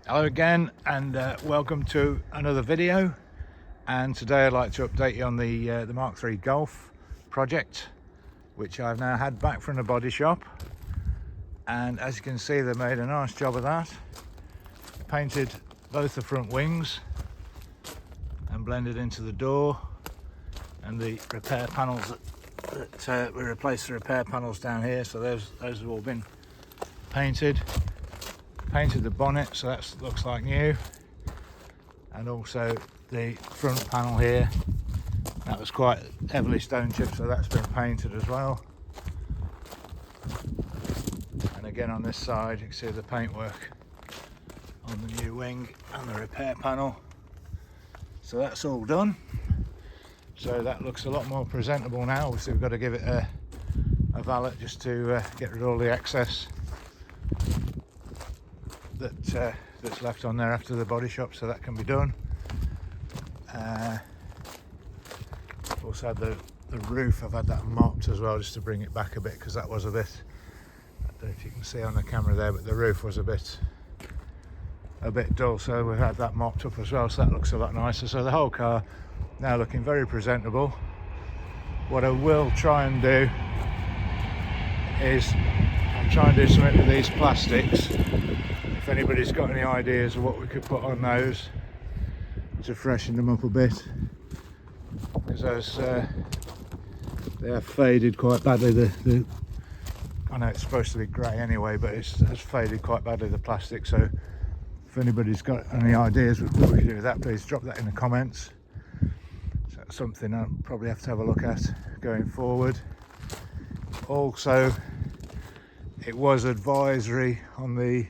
Hello again, and welcome to another video. And today I'd like to update you on the Mk3 Golf project, which I've now had back from the body shop. And as you can see, they made a nice job of that. Painted both the front wings and blended into the door, and the repair panels that we replaced the repair panels down here, so those have all been painted. Painted the bonnet, so that looks like new, and also the front panel here, that was quite heavily stone chipped, so that's been painted as well. And again on this side you can see the paintwork on the new wing and the repair panel, so that's all done. So that looks a lot more presentable now. Obviously we've got to give it a valet just to get rid of all the excess that's left on there after the body shop, so that can be done. Also had the roof, I've had that mopped as well just to bring it back a bit, because that was a bit, I don't know if you can see on the camera there, but the roof was a bit dull, so we've had that mopped up as well, so that looks a lot nicer. So the whole car now looking very presentable. What I will try and do is I'll try and do something with these plastics. If anybody's got any ideas of what we could put on those to freshen them up a bit, because those they have faded quite badly. I know it's supposed to be grey anyway, but it's faded quite badly, the plastic. So if anybody's got any ideas what we could do with that, please drop that in the comments. So that's something I'll probably have to have a look at going forward. Also, it was advisory on the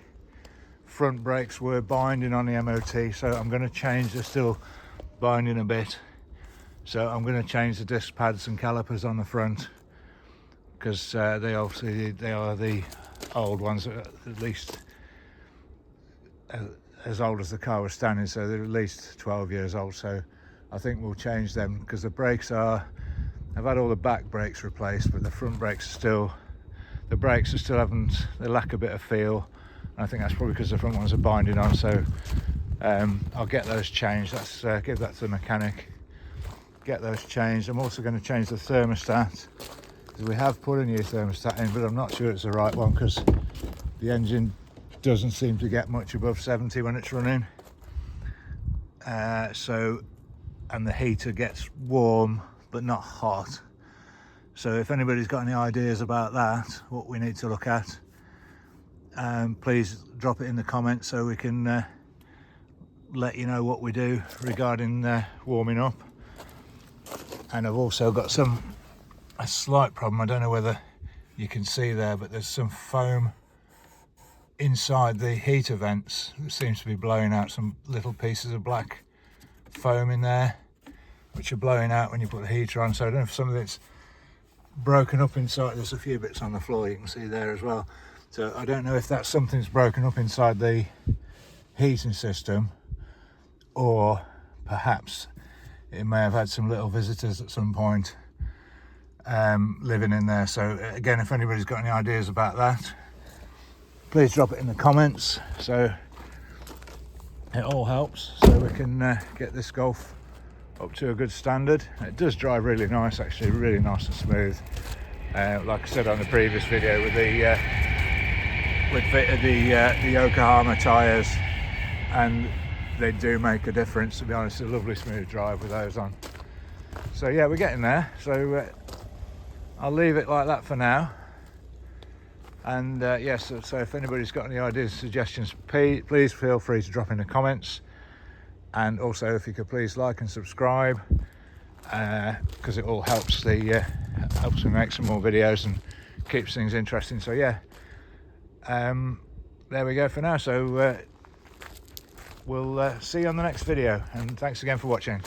front brakes were binding on the MOT, so I'm going to change. They're still binding a bit, so I'm going to change the disc pads and calipers on the front, because they are the old ones, at least as old as the car was standing, so they're at least 12 years old. So I think we'll change them, because the brakes I've had all the back brakes replaced, but the front brakes still haven't, they lack a bit of feel. I think that's probably because the front ones are binding on, so I'll get those changed. Let's give that to the mechanic, get those changed. I'm also going to change the thermostat, because we have put a new thermostat in, but I'm not sure it's the right one, because the engine doesn't seem to get much above 70 when it's running. And the heater gets warm but not hot. So if anybody's got any ideas about that, what we need to look at, please drop it in the comments so we can let you know what we do regarding warming up. And I've also got a slight problem. I don't know whether you can see there, but there's some foam inside the heater vents. It seems to be blowing out some little pieces of black foam in there, which are blowing out when you put the heater on. So I don't know if some of it's broken up inside. There's a few bits on the floor you can see there as well. So I don't know if that's something's broken up inside the heating system, or perhaps it may have had some little visitors at some point living in there. So again, if anybody's got any ideas about that, please drop it in the comments, so it all helps, so we can get this Golf up to a good standard. It does drive really nice, actually, really nice and smooth. Like I said on the previous video, with the fitted the Yokohama tyres, and they do make a difference, to be honest. A lovely smooth drive with those on. So yeah, we're getting there. So I'll leave it like that for now. And yes, so if anybody's got any ideas, suggestions, please feel free to drop in the comments. And also, if you could please like and subscribe, because it all helps helps me make some more videos and keeps things interesting. So yeah, there we go for now. So we'll see you on the next video, and thanks again for watching.